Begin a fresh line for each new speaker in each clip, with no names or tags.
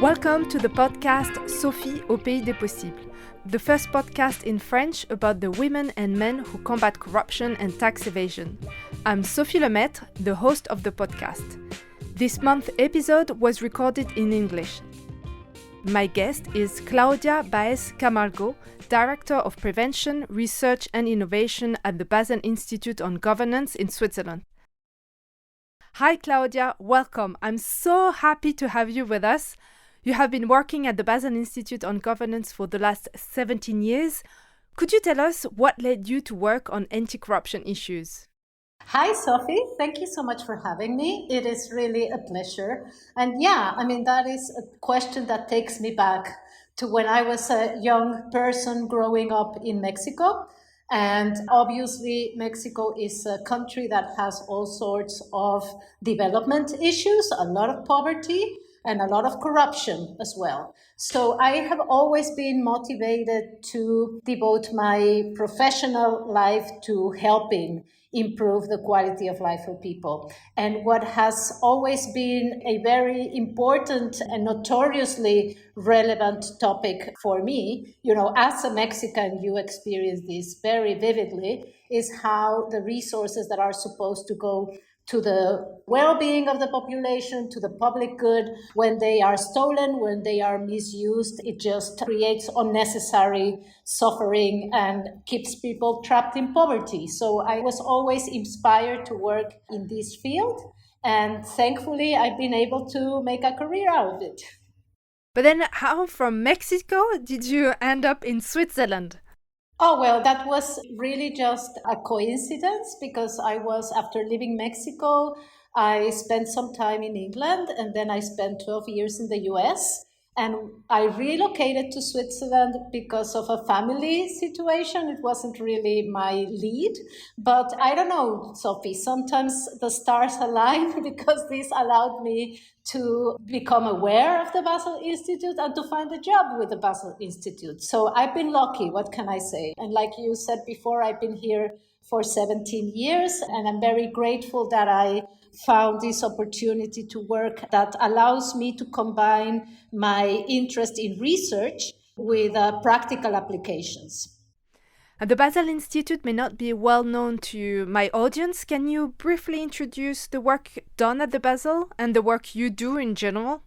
Welcome to the podcast Sophie au Pays des Possibles, the first podcast in French about the women and men who combat corruption and tax evasion. I'm Sophie Lemaitre, the host of the podcast. This month's episode was recorded in English. My guest is Claudia Baez Camargo, Director of Prevention, Research and Innovation at the Basel Institute on Governance in Switzerland. Hi Claudia, welcome. I'm so happy to have you with us. You have been working at the Basel Institute on Governance for the last 17 years. Could you tell us what led you to work on anti-corruption issues?
Hi, Sophie. Thank you so much for having me. It is really a pleasure. And that is a question that takes me back to when I was a young person growing up in Mexico. And obviously, Mexico is a country that has all sorts of development issues, a lot of poverty, and a lot of corruption as well. So I have always been motivated to devote my professional life to helping improve the quality of life for people. And what has always been a very important and notoriously relevant topic for me, as a Mexican, you experience this very vividly, is how the resources that are supposed to go to the well-being of the population, to the public good, when they are stolen, when they are misused, it just creates unnecessary suffering and keeps people trapped in poverty. So I was always inspired to work in this field, and thankfully I've been able to make a career out of it.
But then how from Mexico did you end up in Switzerland?
Oh, well, that was really just a coincidence because after leaving Mexico, I spent some time in England and then I spent 12 years in the US. And I relocated to Switzerland because of a family situation. It wasn't really my lead. But I don't know, Sophie, sometimes the stars align because this allowed me to become aware of the Basel Institute and to find a job with the Basel Institute. So I've been lucky, what can I say? And like you said before, I've been here for 17 years and I'm very grateful that I found this opportunity to work that allows me to combine my interest in research with practical applications.
The Basel Institute may not be well known to my audience. Can you briefly introduce the work done at the Basel and the work you do in general?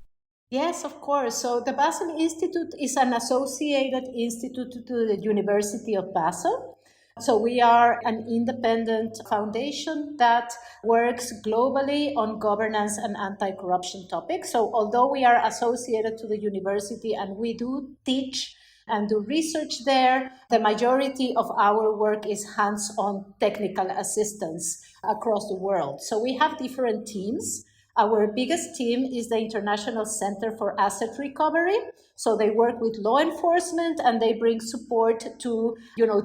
Yes, of course. So the Basel Institute is an associated institute to the University of Basel. So we are an independent foundation that works globally on governance and anti-corruption topics. So although we are associated to the university and we do teach and do research there, the majority of our work is hands-on technical assistance across the world. So we have different teams. Our biggest team is the International Center for Asset Recovery. So they work with law enforcement and they bring support to,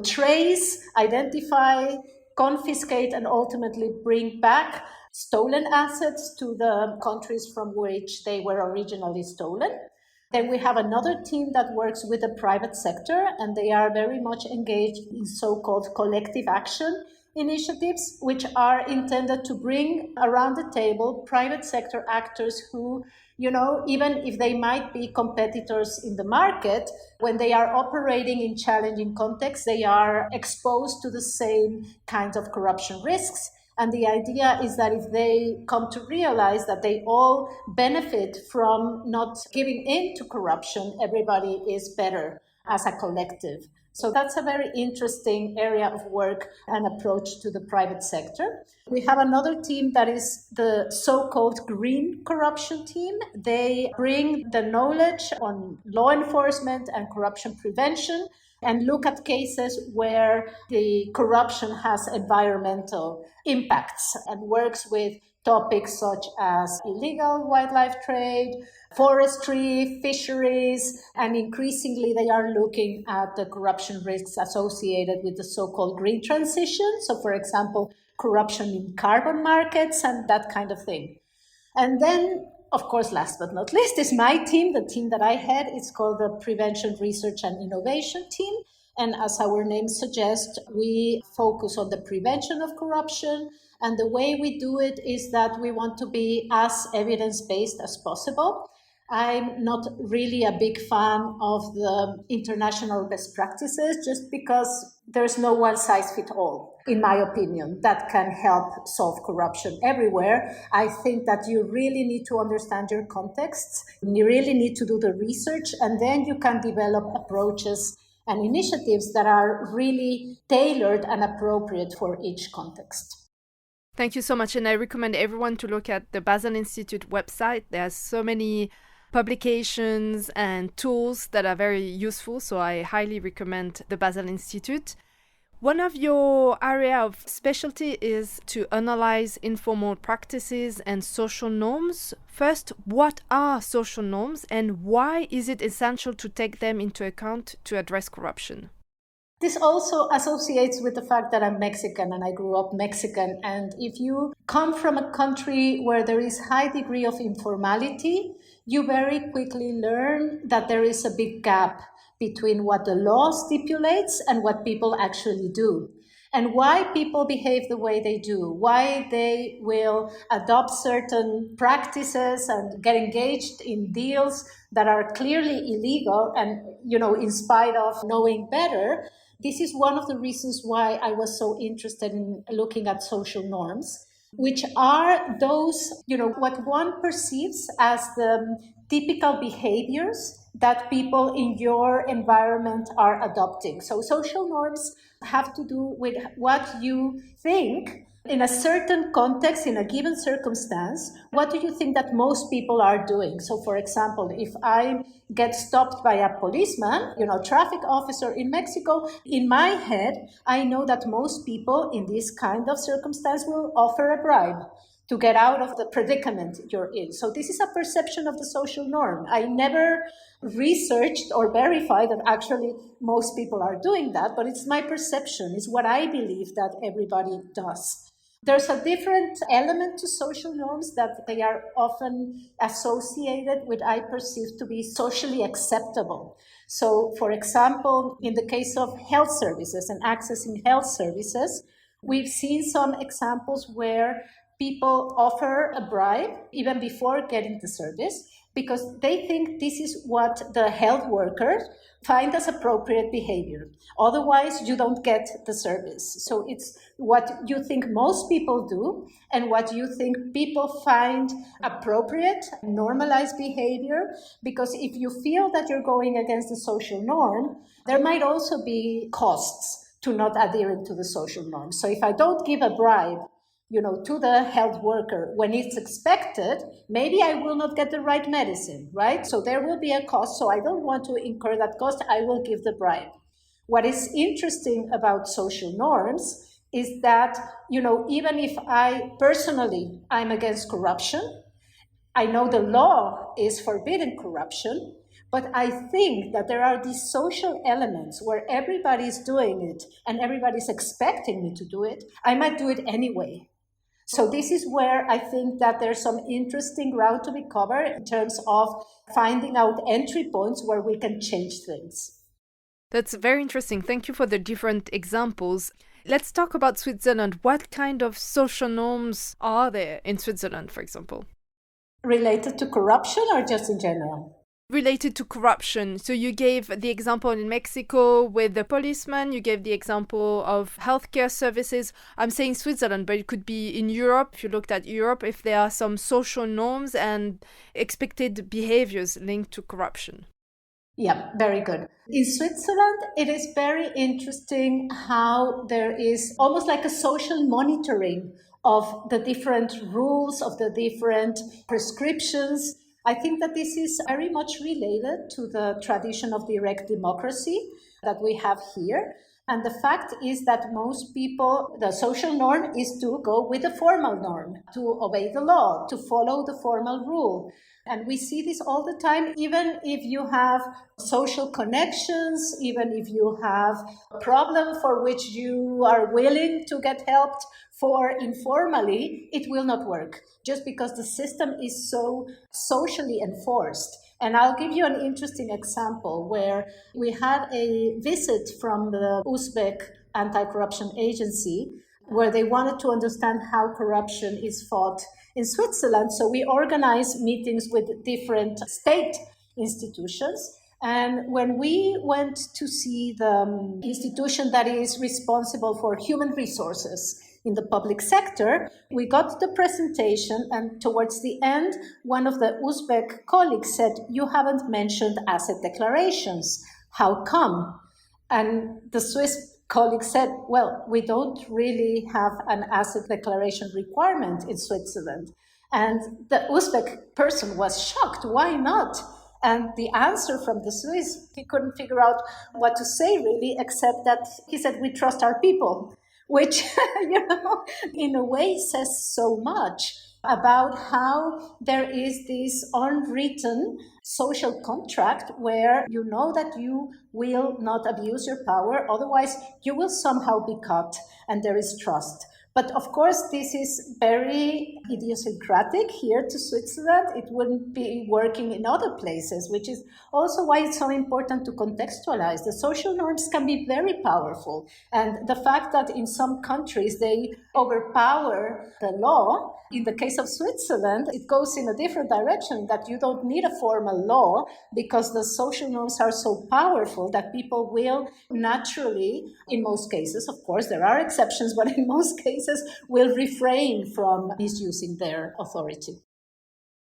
trace, identify, confiscate, and ultimately bring back stolen assets to the countries from which they were originally stolen. Then we have another team that works with the private sector, and they are very much engaged in so-called collective action initiatives, which are intended to bring around the table private sector actors who, even if they might be competitors in the market, when they are operating in challenging contexts, they are exposed to the same kinds of corruption risks. And the idea is that if they come to realize that they all benefit from not giving in to corruption, everybody is better as a collective. So that's a very interesting area of work and approach to the private sector. We have another team that is the so-called green corruption team. They bring the knowledge on law enforcement and corruption prevention and look at cases where the corruption has environmental impacts and works with topics such as illegal wildlife trade, forestry, fisheries, and increasingly they are looking at the corruption risks associated with the so-called green transition. So, for example, corruption in carbon markets and that kind of thing. And then, of course, last but not least, is my team, the team that I head. It's called the Prevention, Research and Innovation team. And as our name suggests, we focus on the prevention of corruption. And the way we do it is that we want to be as evidence-based as possible. I'm not really a big fan of the international best practices just because there's no one size fits all, in my opinion, that can help solve corruption everywhere. I think that you really need to understand your contexts. You really need to do the research, and then you can develop approaches and initiatives that are really tailored and appropriate for each context.
Thank you so much. And I recommend everyone to look at the Basel Institute website. There are so many publications and tools that are very useful. So I highly recommend the Basel Institute. One of your area of specialty is to analyze informal practices and social norms. First, what are social norms and why is it essential to take them into account to address corruption?
This also associates with the fact that I'm Mexican and I grew up Mexican. And if you come from a country where there is high degree of informality, you very quickly learn that there is a big gap between what the law stipulates and what people actually do. And why people behave the way they do, why they will adopt certain practices and get engaged in deals that are clearly illegal and, in spite of knowing better. This is one of the reasons why I was so interested in looking at social norms, which are those, what one perceives as the typical behaviors that people in your environment are adopting. So social norms have to do with what you think in a certain context, in a given circumstance. What do you think that most people are doing? So for example, if I get stopped by a policeman, traffic officer in Mexico, in my head, I know that most people in this kind of circumstance will offer a bribe to get out of the predicament you're in. So this is a perception of the social norm. I never researched or verified that actually most people are doing that, but it's my perception, it's what I believe that everybody does. There's a different element to social norms that they are often associated with, I perceive to be socially acceptable. So, for example, in the case of health services and accessing health services, we've seen some examples where people offer a bribe even before getting the service because they think this is what the health workers find as appropriate behavior. Otherwise, you don't get the service. So it's what you think most people do and what you think people find appropriate, normalized behavior. Because if you feel that you're going against the social norm, there might also be costs to not adhering to the social norm. So if I don't give a bribe, to the health worker when it's expected, maybe I will not get the right medicine, right? So there will be a cost. So I don't want to incur that cost. I will give the bribe. What is interesting about social norms is that, even if I'm against corruption, I know the law is forbidding corruption, but I think that there are these social elements where everybody's doing it and everybody's expecting me to do it. I might do it anyway. So this is where I think that there's some interesting ground to be covered in terms of finding out entry points where we can change things.
That's very interesting. Thank you for the different examples. Let's talk about Switzerland. What kind of social norms are there in Switzerland, for example?
Related to corruption or just in general?
Related to corruption. So you gave the example in Mexico with the policeman, you gave the example of healthcare services. I'm saying Switzerland, but it could be in Europe. If you looked at Europe, if there are some social norms and expected behaviors linked to corruption.
Yeah, very good. In Switzerland, it is very interesting how there is almost like a social monitoring of the different rules, of the different prescriptions. I think that this is very much related to the tradition of direct democracy that we have here. And the fact is that most people, the social norm is to go with the formal norm, to obey the law, to follow the formal rule. And we see this all the time, even if you have social connections, even if you have a problem for which you are willing to get helped for informally, it will not work just because the system is so socially enforced. And I'll give you an interesting example where we had a visit from the Uzbek anti-corruption agency where they wanted to understand how corruption is fought in Switzerland. So we organized meetings with different state institutions. And when we went to see the institution that is responsible for human resources in the public sector, we got the presentation, and towards the end, one of the Uzbek colleagues said, "You haven't mentioned asset declarations. How come?" And the Swiss colleague said, "Well, we don't really have an asset declaration requirement in Switzerland." And the Uzbek person was shocked. Why not? And the answer from the Swiss, he couldn't figure out what to say really, except that he said, "We trust our people," which, in a way says so much about how there is this unwritten social contract where you know that you will not abuse your power, otherwise you will somehow be cut, and there is trust. But of course, this is very idiosyncratic here to Switzerland. It wouldn't be working in other places, which is also why it's so important to contextualize. The social norms can be very powerful. And the fact that in some countries they overpower the law, in the case of Switzerland, it goes in a different direction, that you don't need a formal law because the social norms are so powerful that people will naturally, in most cases, of course, there are exceptions, but in most cases, will refrain from misusing their authority.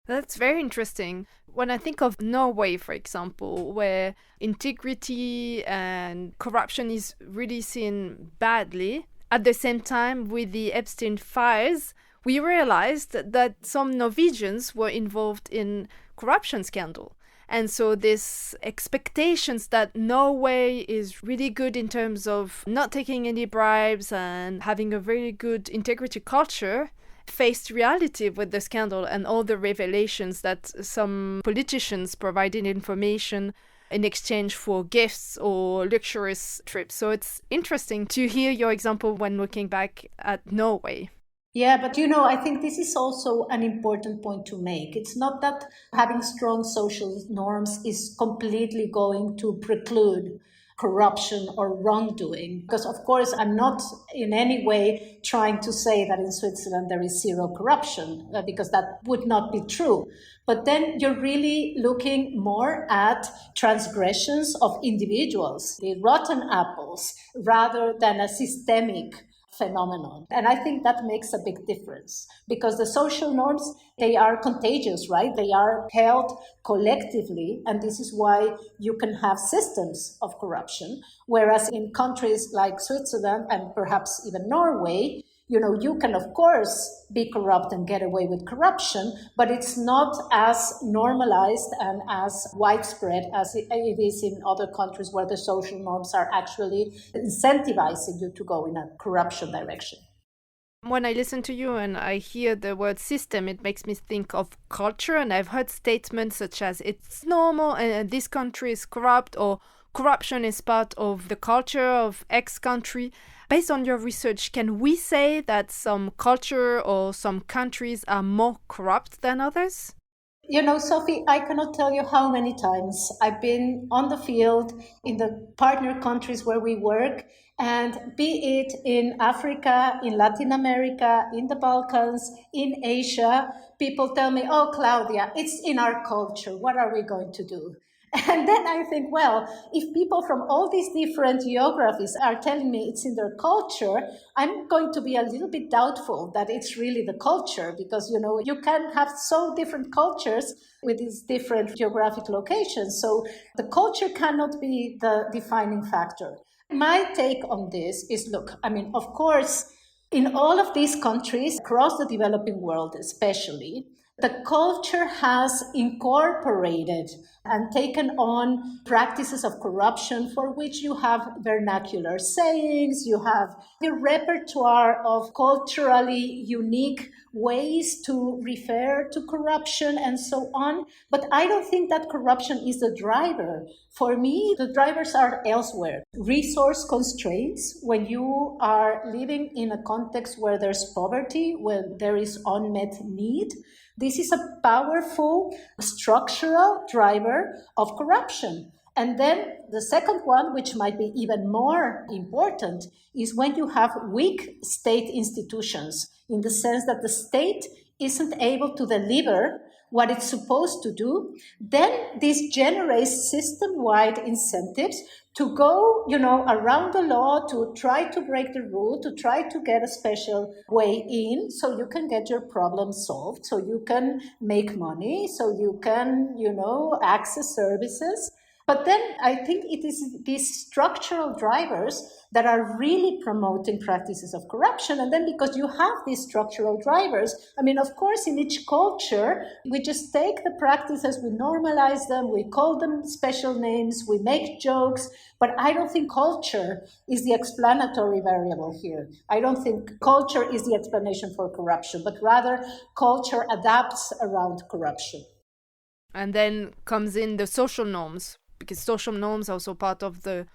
That's very interesting. When I think of Norway, for example, where integrity and corruption is really seen badly, at the same time with the Epstein files, we realized that some Norwegians were involved in corruption scandal. And so this expectations that Norway is really good in terms of not taking any bribes and having a very good integrity culture faced reality with the scandal and all the revelations that some politicians provided information in exchange for gifts or luxurious trips. So it's interesting to hear your example when looking back at Norway.
Yeah, but I think this is also an important point to make. It's not that having strong social norms is completely going to preclude corruption or wrongdoing. Because, of course, I'm not in any way trying to say that in Switzerland there is zero corruption, because that would not be true. But then you're really looking more at transgressions of individuals, the rotten apples, rather than a systemic phenomenon. And I think that makes a big difference, because the social norms, they are contagious, right? They are held collectively, and this is why you can have systems of corruption. Whereas in countries like Switzerland and perhaps even Norway, you can, of course, be corrupt and get away with corruption, but it's not as normalized and as widespread as it is in other countries where the social norms are actually incentivizing you to go in a corruption direction.
When I listen to you and I hear the word system, it makes me think of culture. And I've heard statements such as it's normal and this country is corrupt, or corruption is part of the culture of X country. Based on your research, can we say that some culture or some countries are more corrupt than others?
Sophie, I cannot tell you how many times I've been on the field in the partner countries where we work, and be it in Africa, in Latin America, in the Balkans, in Asia, people tell me, "Oh, Claudia, it's in our culture. What are we going to do?" And then I think, well, if people from all these different geographies are telling me it's in their culture, I'm going to be a little bit doubtful that it's really the culture, because, you can have so different cultures with these different geographic locations. So the culture cannot be the defining factor. My take on this is, look, of course, in all of these countries, across the developing world especially, the culture has incorporated and taken on practices of corruption for which you have vernacular sayings, you have a repertoire of culturally unique ways to refer to corruption and so on. But I don't think that corruption is the driver. For me, the drivers are elsewhere. Resource constraints, when you are living in a context where there's poverty, where there is unmet need. This is a powerful structural driver of corruption. And then the second one, which might be even more important, is when you have weak state institutions, in the sense that the state isn't able to deliver what it's supposed to do, then this generates system-wide incentives to go, around the law, to try to break the rule, to try to get a special way in so you can get your problem solved, so you can make money, so you can, access services. But then I think it is these structural drivers that are really promoting practices of corruption. And then because you have these structural drivers, of course, in each culture, we just take the practices, we normalize them, we call them special names, we make jokes. But I don't think culture is the explanatory variable here. I don't think culture is the explanation for corruption, but rather culture adapts around corruption.
And then comes in the social norms, because social norms are also part of the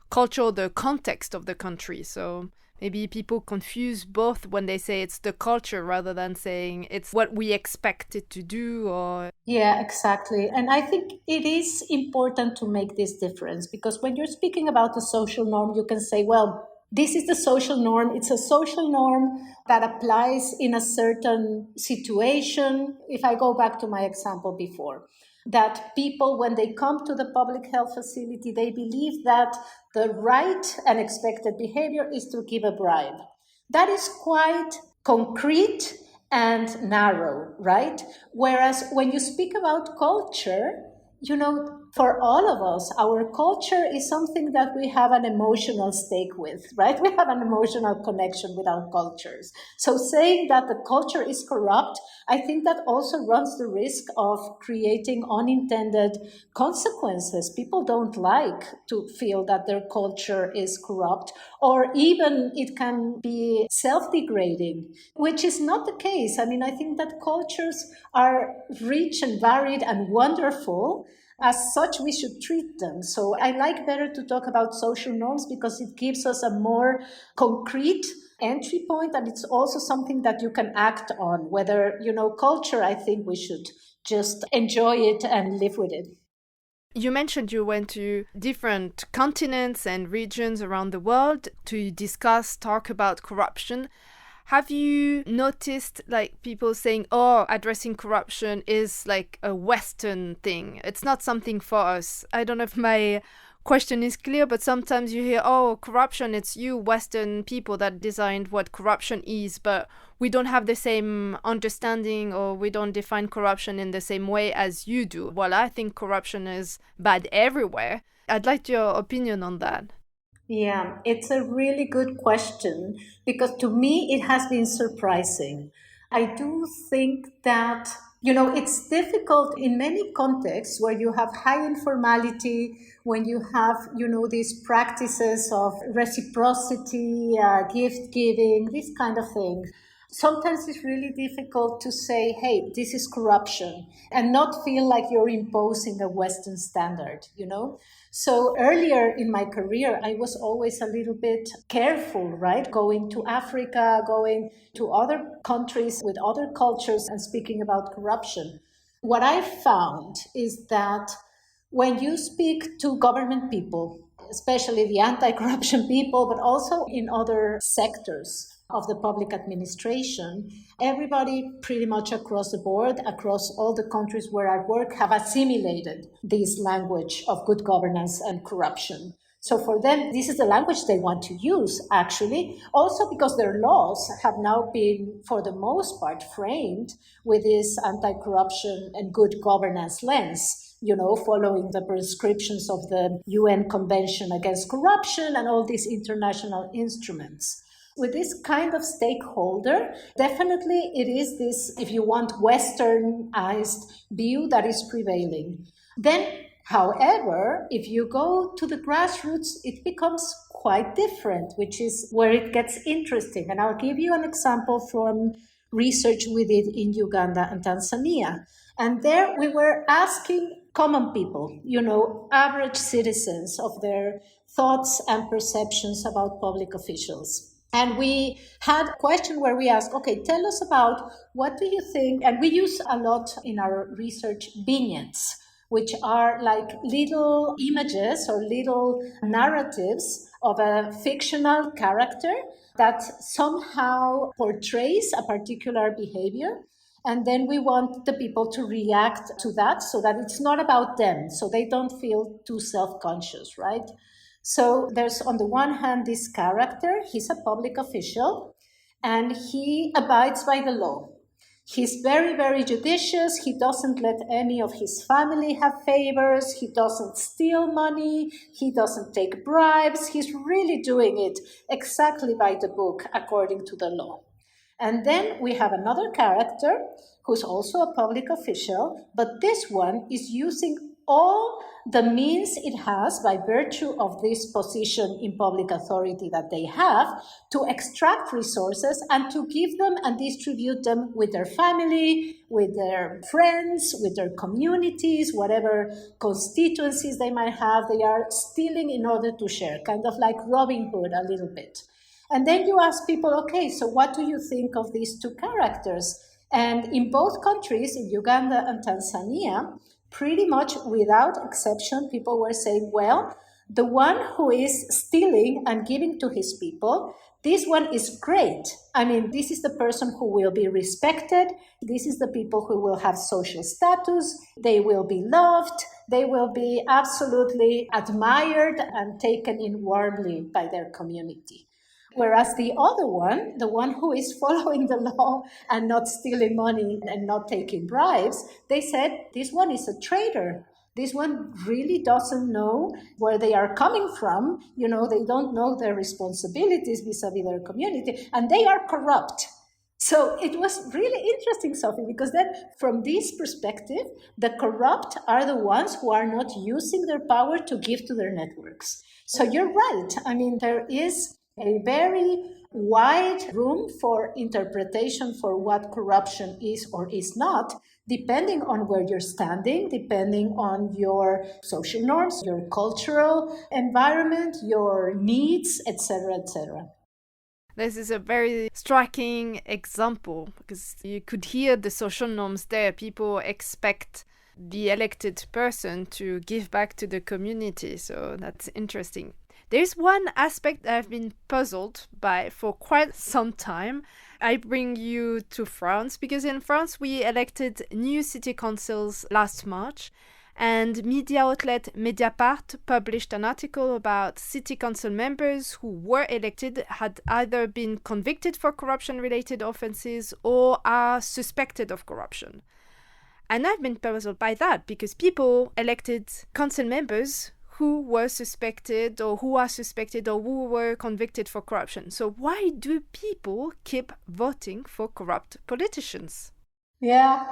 culture, the context of the country. So maybe people confuse both when they say it's the culture rather than saying it's what we expect it to do. Or
yeah, exactly. And I think it is important to make this difference, because when you're speaking about the social norm, you can say, well, this is the social norm. It's a social norm that applies in a certain situation. If I go back to my example before, that people, when they come to the public health facility, they believe that the right and expected behavior is to give a bribe. That is quite concrete and narrow, right? Whereas when you speak about culture, for all of us, our culture is something that we have an emotional stake with, right? We have an emotional connection with our cultures. So saying that the culture is corrupt, I think that also runs the risk of creating unintended consequences. People don't like to feel that their culture is corrupt, or even it can be self-degrading, which is not the case. I think that cultures are rich and varied and wonderful. As such, we should treat them. So I like better to talk about social norms because it gives us a more concrete entry point, and it's also something that you can act on. Whether, culture, I think we should just enjoy it and live with it.
You mentioned you went to different continents and regions around the world to talk about corruption. Have you noticed people saying, addressing corruption is a Western thing? It's not something for us. I don't know if my question is clear, but sometimes you hear, corruption, it's you Western people that designed what corruption is, but we don't have the same understanding, or we don't define corruption in the same way as you do. Well, I think corruption is bad everywhere. I'd like your opinion on that.
Yeah, it's a really good question, because to me it has been surprising. I do think that, it's difficult in many contexts where you have high informality, when you have, these practices of reciprocity, gift giving, this kind of thing. Sometimes it's really difficult to say, hey, this is corruption, and not feel like you're imposing a Western standard, So earlier in my career, I was always a little bit careful, right? Going to Africa, going to other countries with other cultures and speaking about corruption. What I found is that when you speak to government people, especially the anti-corruption people, but also in other sectors of the public administration, everybody pretty much across the board, across all the countries where I work, have assimilated this language of good governance and corruption. So for them, this is the language they want to use, actually, also because their laws have now been, for the most part, framed with this anti-corruption and good governance lens, following the prescriptions of the UN Convention Against Corruption and all these international instruments. With this kind of stakeholder, definitely it is this, if you want, Westernized view that is prevailing. Then, however, if you go to the grassroots, it becomes quite different, which is where it gets interesting. And I'll give you an example from research we did in Uganda and Tanzania. And there we were asking common people, average citizens, of their thoughts and perceptions about public officials. And we had a question where we asked, okay, tell us about what do you think, and we use a lot in our research vignettes, which are like little images or little narratives of a fictional character that somehow portrays a particular behavior. And then we want the people to react to that so that it's not about them, so they don't feel too self-conscious, right? So there's on the one hand this character, he's a public official, and he abides by the law. He's very, very judicious. He doesn't let any of his family have favors. He doesn't steal money. He doesn't take bribes. He's really doing it exactly by the book, according to the law. And then we have another character who's also a public official, but this one is using all the means it has by virtue of this position in public authority that they have to extract resources and to give them and distribute them with their family, with their friends, with their communities, whatever constituencies they might have. They are stealing in order to share, kind of like Robin Hood a little bit. And then you ask people, okay, so what do you think of these two characters? And in both countries, in Uganda and Tanzania, pretty much without exception, people were saying, well, the one who is stealing and giving to his people, this one is great. I mean, this is the person who will be respected. This is the people who will have social status. They will be loved. They will be absolutely admired and taken in warmly by their community. Whereas the other one, the one who is following the law and not stealing money and not taking bribes, they said, this one is a traitor. This one really doesn't know where they are coming from. You know, they don't know their responsibilities vis-a-vis their community, and they are corrupt. So it was really interesting, Sophie, because then from this perspective, the corrupt are the ones who are not using their power to give to their networks. So you're right. I mean, there is a very wide room for interpretation for what corruption is or is not, depending on where you're standing, depending on your social norms, your cultural environment, your needs, etc., etc.
This is a very striking example because you could hear the social norms there. People expect the elected person to give back to the community, so that's interesting. There's one aspect that I've been puzzled by for quite some time. I bring you to France because in France we elected new city councils last March, and media outlet Mediapart published an article about city council members who were elected had either been convicted for corruption-related offences or are suspected of corruption. And I've been puzzled by that because people elected council members who were suspected or who are suspected or who were convicted for corruption. So why do people keep voting for corrupt politicians?
Yeah,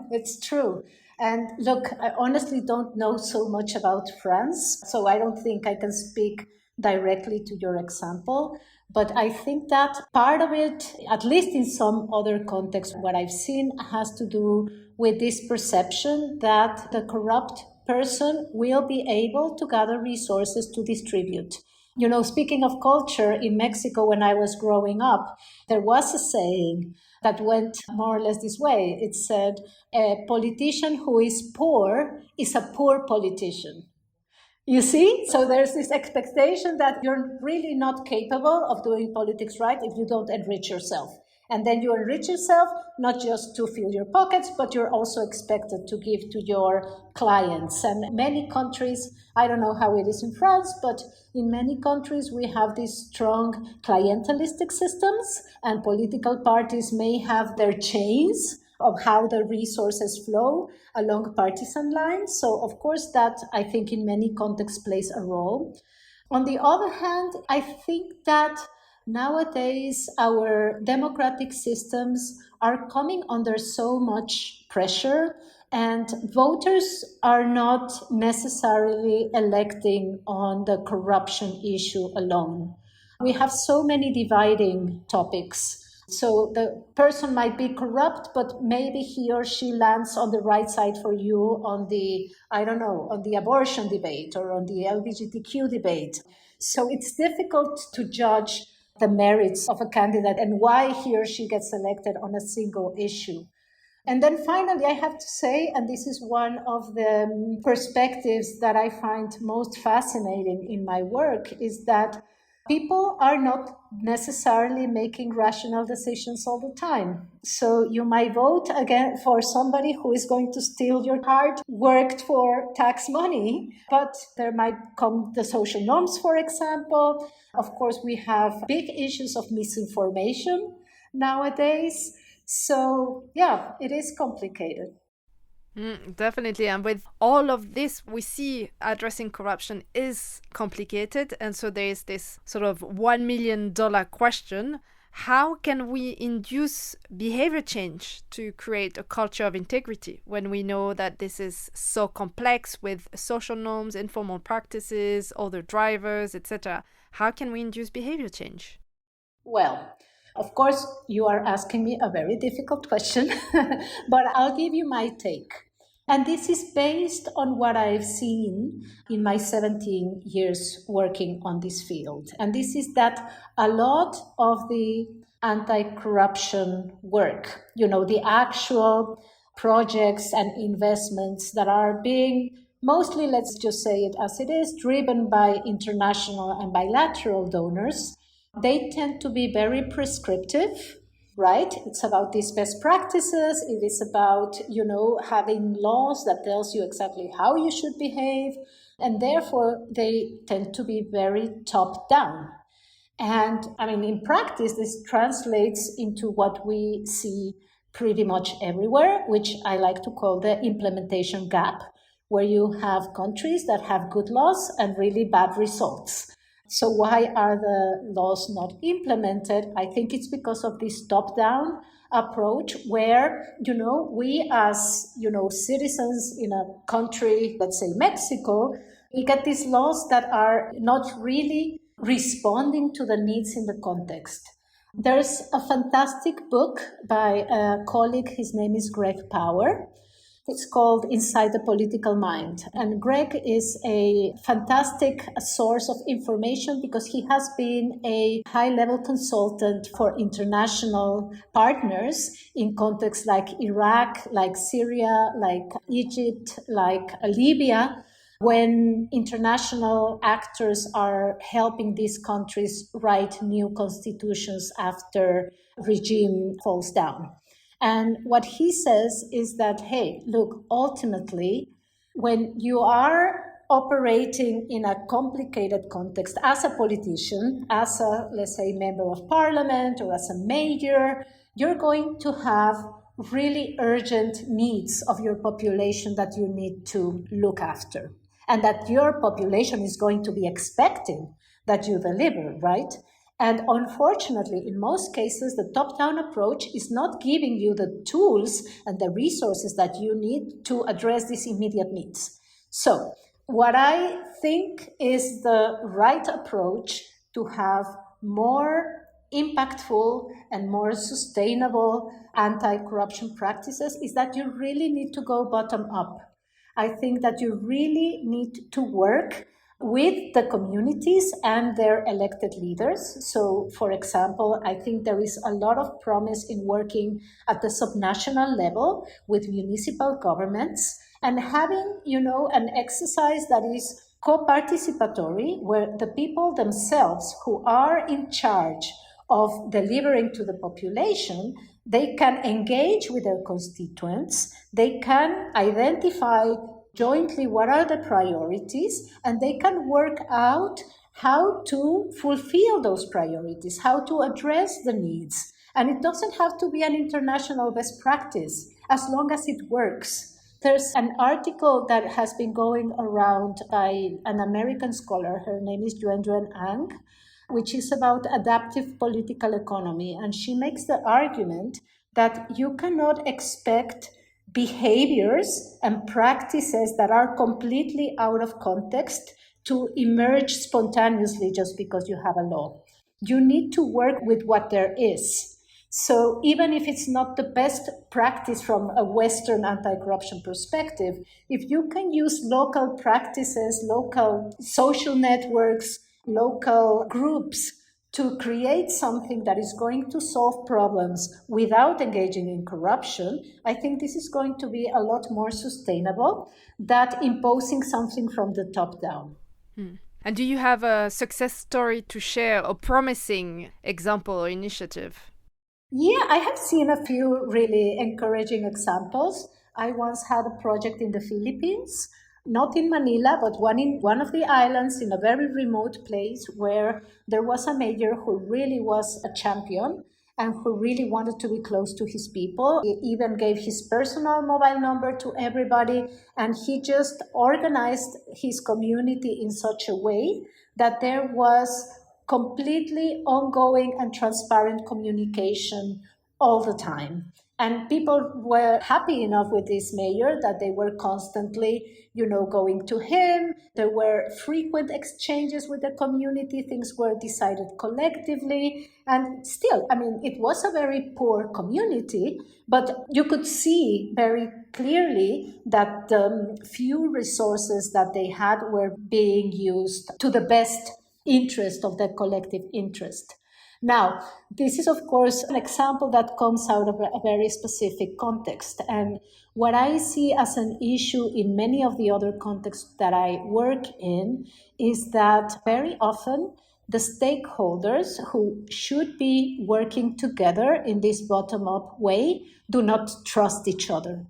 it's true. And look, I honestly don't know so much about France, so I don't think I can speak directly to your example. But I think that part of it, at least in some other context, what I've seen has to do with this perception that the corrupt person will be able to gather resources to distribute. You know, speaking of culture, in Mexico, when I was growing up, there was a saying that went more or less this way. It said, a politician who is poor is a poor politician. You see? So there's this expectation that you're really not capable of doing politics right if you don't enrich yourself. And then you enrich yourself, not just to fill your pockets, but you're also expected to give to your clients. And many countries, I don't know how it is in France, but in many countries we have these strong clientelistic systems, and political parties may have their chains of how the resources flow along partisan lines. So, of course, that I think in many contexts plays a role. On the other hand, I think that nowadays our democratic systems are coming under so much pressure, and voters are not necessarily electing on the corruption issue alone. We have so many dividing topics. So the person might be corrupt, but maybe he or she lands on the right side for you on the, I don't know, on the abortion debate or on the LGBTQ debate. So it's difficult to judge the merits of a candidate and why he or she gets elected on a single issue. And then finally, I have to say, and this is one of the perspectives that I find most fascinating in my work, is that people are not necessarily making rational decisions all the time. So you might vote again for somebody who is going to steal your hard worked for tax money, but there might come the social norms, for example. Of course, we have big issues of misinformation nowadays. So, yeah, it is complicated.
Definitely. And with all of this, we see addressing corruption is complicated. And so there is this sort of $1 million question. How can we induce behavior change to create a culture of integrity when we know that this is so complex with social norms, informal practices, other drivers, etc.? How can we induce behavior change?
Well, of course, you are asking me a very difficult question, but I'll give you my take. And this is based on what I've seen in my 17 years working on this field. And this is that a lot of the anti-corruption work, the actual projects and investments that are being mostly, let's just say it as it is, driven by international and bilateral donors, they tend to be very prescriptive, right? It's about these best practices. It is about, having laws that tells you exactly how you should behave. And therefore, they tend to be very top down. And in practice, this translates into what we see pretty much everywhere, which I like to call the implementation gap, where you have countries that have good laws and really bad results. So why are the laws not implemented? I think it's because of this top-down approach where, we as, citizens in a country, let's say Mexico, we get these laws that are not really responding to the needs in the context. There's a fantastic book by a colleague, his name is Greg Power. It's called Inside the Political Mind. And Greg is a fantastic source of information because he has been a high-level consultant for international partners in contexts like Iraq, like Syria, like Egypt, like Libya, when international actors are helping these countries write new constitutions after regime falls down. And what he says is that, hey, look, ultimately, when you are operating in a complicated context as a politician, as a, let's say, member of parliament or as a mayor, you're going to have really urgent needs of your population that you need to look after. And that your population is going to be expecting that you deliver, right? And unfortunately, in most cases, the top-down approach is not giving you the tools and the resources that you need to address these immediate needs. So what I think is the right approach to have more impactful and more sustainable anti-corruption practices is that you really need to go bottom up. I think that you really need to work with the communities and their elected leaders. So, for example, I think there is a lot of promise in working at the subnational level with municipal governments and having, an exercise that is co-participatory, where the people themselves who are in charge of delivering to the population, they can engage with their constituents, they can identify jointly what are the priorities, and they can work out how to fulfill those priorities, how to address the needs. And it doesn't have to be an international best practice, as long as it works. There's an article that has been going around by an American scholar, her name is Yuen Ang, which is about adaptive political economy. And she makes the argument that you cannot expect behaviors and practices that are completely out of context to emerge spontaneously just because you have a law. You need to work with what there is. So even if it's not the best practice from a Western anti-corruption perspective, if you can use local practices, local social networks, local groups to create something that is going to solve problems without engaging in corruption, I think this is going to be a lot more sustainable than imposing something from the top down.
And do you have a success story to share, a promising example or initiative?
Yeah, I have seen a few really encouraging examples. I once had a project in the Philippines, not in Manila, but one in one of the islands in a very remote place where there was a mayor who really was a champion and who really wanted to be close to his people. He even gave his personal mobile number to everybody, and he just organized his community in such a way that there was completely ongoing and transparent communication all the time. And people were happy enough with this mayor that they were constantly, going to him. There were frequent exchanges with the community. Things were decided collectively. And still, it was a very poor community, but you could see very clearly that the few resources that they had were being used to the best interest of the collective interest. Now, this is, of course, an example that comes out of a very specific context. And what I see as an issue in many of the other contexts that I work in is that very often the stakeholders who should be working together in this bottom-up way do not trust each other.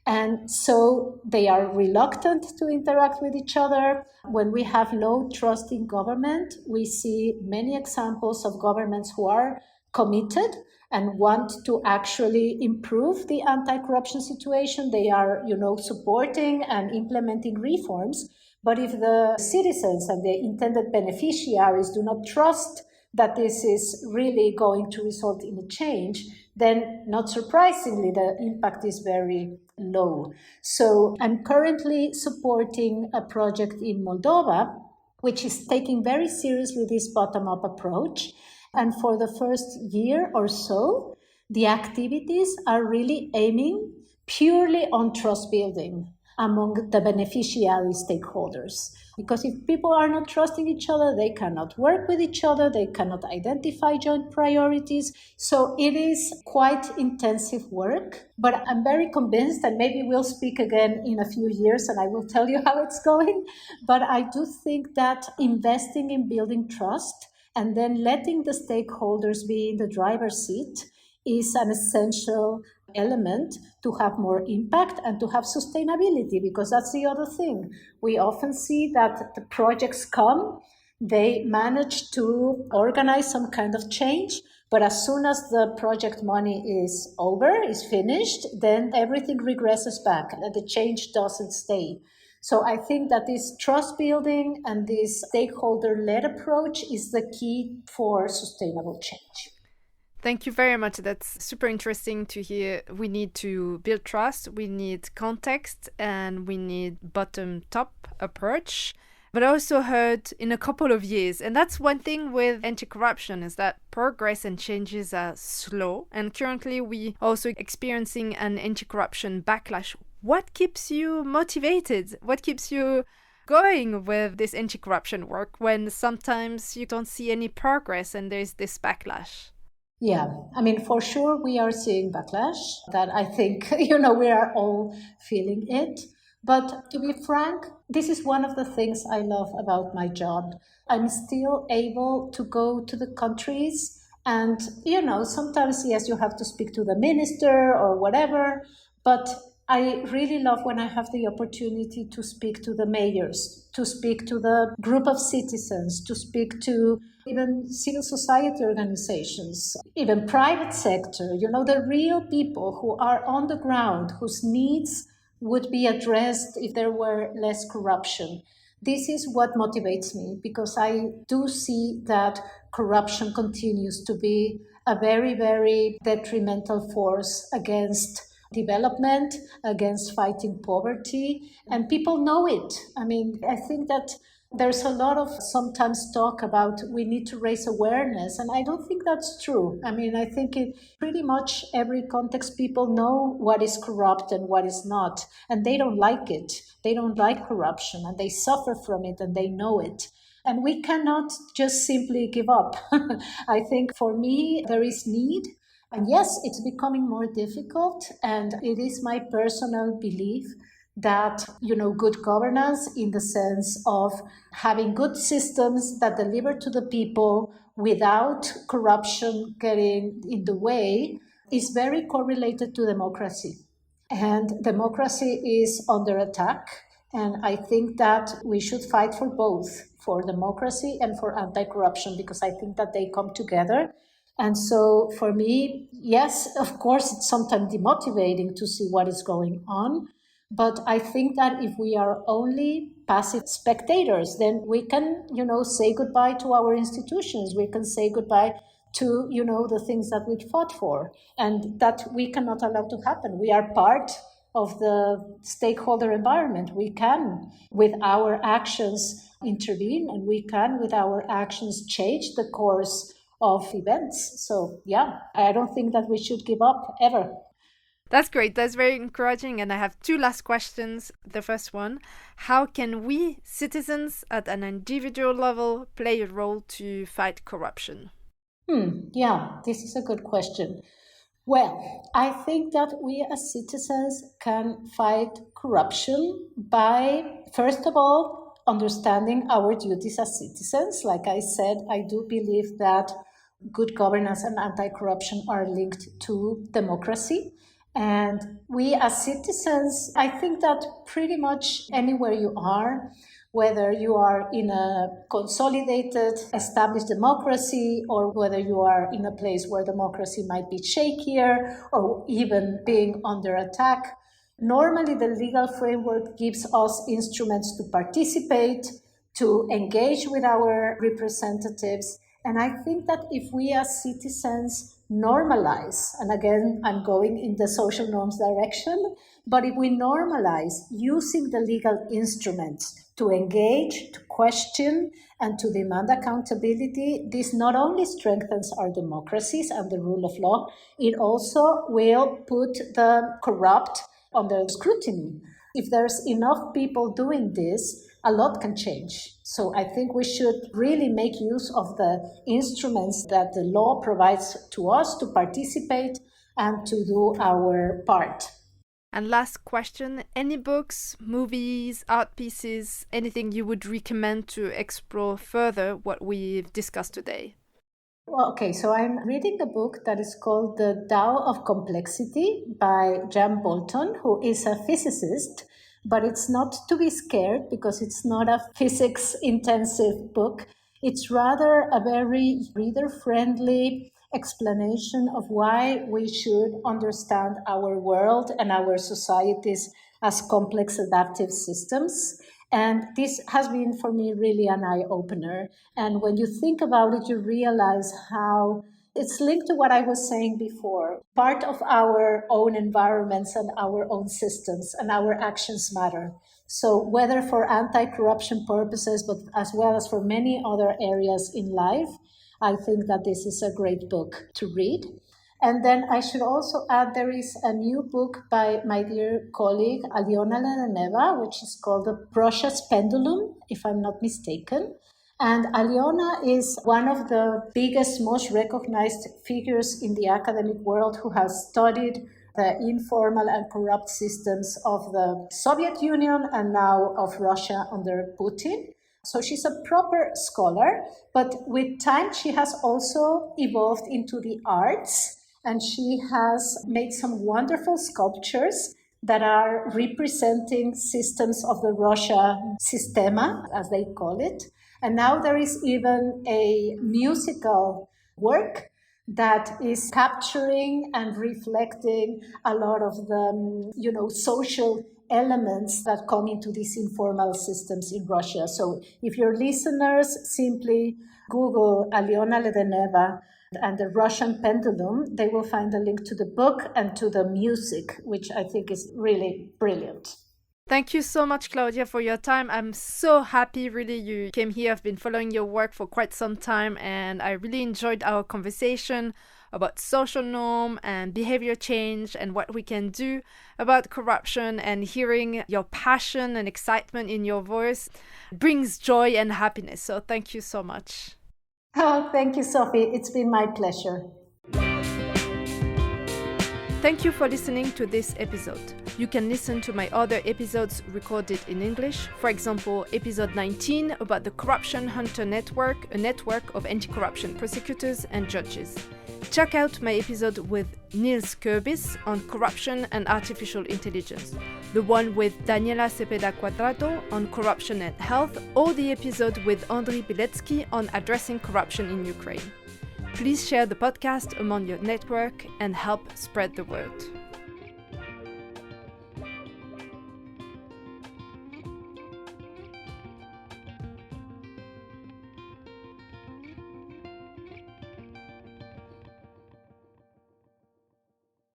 And so they are reluctant to interact with each other. When we have low trust in government, we see many examples of governments who are committed and want to actually improve the anti-corruption situation. They are, supporting and implementing reforms. But if the citizens and the intended beneficiaries do not trust that this is really going to result in a change, then not surprisingly, the impact is very low. So I'm currently supporting a project in Moldova, which is taking very seriously this bottom-up approach. And for the first year or so, the activities are really aiming purely on trust building among the beneficiary stakeholders. Because if people are not trusting each other, they cannot work with each other, they cannot identify joint priorities. So it is quite intensive work, but I'm very convinced, and maybe we'll speak again in a few years and I will tell you how it's going. But I do think that investing in building trust and then letting the stakeholders be in the driver's seat is an essential element to have more impact and to have sustainability, because that's the other thing. We often see that the projects come, they manage to organize some kind of change, but as soon as the project money is over, is finished, then everything regresses back and the change doesn't stay. So I think that this trust building and this stakeholder-led approach is the key for sustainable change.
Thank you very much. That's super interesting to hear. We need to build trust, we need context, and we need bottom-top approach. But I also heard in a couple of years, and that's one thing with anti-corruption, is that progress and changes are slow. And currently we also experiencing an anti-corruption backlash. What keeps you motivated? What keeps you going with this anti-corruption work when sometimes you don't see any progress and there's this backlash?
Yeah, for sure we are seeing backlash that I think, we are all feeling it. But to be frank, this is one of the things I love about my job. I'm still able to go to the countries and, sometimes, yes, you have to speak to the minister or whatever, but I really love when I have the opportunity to speak to the mayors, to speak to the group of citizens, to speak to even civil society organizations, even private sector, the real people who are on the ground, whose needs would be addressed if there were less corruption. This is what motivates me, because I do see that corruption continues to be a very, very detrimental force against development, against fighting poverty, and people know it. I think that there's a lot of sometimes talk about we need to raise awareness, and I don't think that's true. I think in pretty much every context people know what is corrupt and what is not, and they don't like it. They don't like corruption, and they suffer from it, and they know it. And we cannot just simply give up. I think for me, there is need. And yes, it's becoming more difficult. And it is my personal belief that, good governance in the sense of having good systems that deliver to the people without corruption getting in the way is very correlated to democracy. And democracy is under attack. And I think that we should fight for both, for democracy and for anti-corruption, because I think that they come together. And so for me, yes, of course, it's sometimes demotivating to see what is going on. But I think that if we are only passive spectators, then we can, say goodbye to our institutions. We can say goodbye to, the things that we fought for. And that we cannot allow to happen. We are part of the stakeholder environment. We can, with our actions, intervene, and we can, with our actions, change the course of events. So, yeah, I don't think that we should give up ever.
That's great. That's very encouraging. And I have two last questions. The first one, how can we, citizens at an individual level, play a role to fight corruption?
Yeah, this is a good question. Well, I think that we as citizens can fight corruption by, first of all, understanding our duties as citizens. Like I said, I do believe that good governance and anti-corruption are linked to democracy. And we as citizens, I think that pretty much anywhere you are, whether you are in a consolidated, established democracy, or whether you are in a place where democracy might be shakier or even being under attack, normally the legal framework gives us instruments to participate, to engage with our representatives. And I think that if we as citizens normalize, and again, I'm going in the social norms direction, but if we normalize using the legal instruments to engage, to question, and to demand accountability, this not only strengthens our democracies and the rule of law, it also will put the corrupt under scrutiny. If there's enough people doing this, a lot can change. So I think we should really make use of the instruments that the law provides to us to participate and to do our part.
And last question, any books, movies, art pieces, anything you would recommend to explore further what we've discussed today?
Well, okay, so I'm reading a book that is called The Tao of Complexity by Boulton, who is a physicist. But it's not to be scared because it's not a physics-intensive book. It's rather a very reader-friendly explanation of why we should understand our world and our societies as complex adaptive systems. And this has been for me really an eye-opener. And when you think about it, you realize how it's linked to what I was saying before. Part of our own environments and our own systems and our actions matter. So whether for anti-corruption purposes, but as well as for many other areas in life, I think that this is a great book to read. And then I should also add there is a new book by my dear colleague Aliona Ledeneva, which is called Russia's Pendulum, if I'm not mistaken. And Aliona is one of the biggest, most recognized figures in the academic world who has studied the informal and corrupt systems of the Soviet Union and now of Russia under Putin. So she's a proper scholar, but with time she has also evolved into the arts, and she has made some wonderful sculptures that are representing systems of the Russia Sistema, as they call it. And now there is even a musical work that is capturing and reflecting a lot of the, social elements that come into these informal systems in Russia. So if your listeners simply Google Aliona Ledeneva and the Russian Pendulum, they will find a link to the book and to the music, which I think is really brilliant.
Thank you so much, Claudia, for your time. I'm so happy, really, you came here. I've been following your work for quite some time, and I really enjoyed our conversation about social norm and behavior change and what we can do about corruption, and hearing your passion and excitement in your voice brings joy and happiness. So thank you so much.
Oh, thank you, Sophie. It's been my pleasure.
Thank you for listening to this episode. You can listen to my other episodes recorded in English. For example, episode 19 about the Corruption Hunter Network, a network of anti-corruption prosecutors and judges. Check out my episode with Niels Kurbis on corruption and artificial intelligence, the one with Daniela Cepeda Quadrado on corruption and health, or the episode with Andriy Biletsky on addressing corruption in Ukraine. Please share the podcast among your network and help spread the word.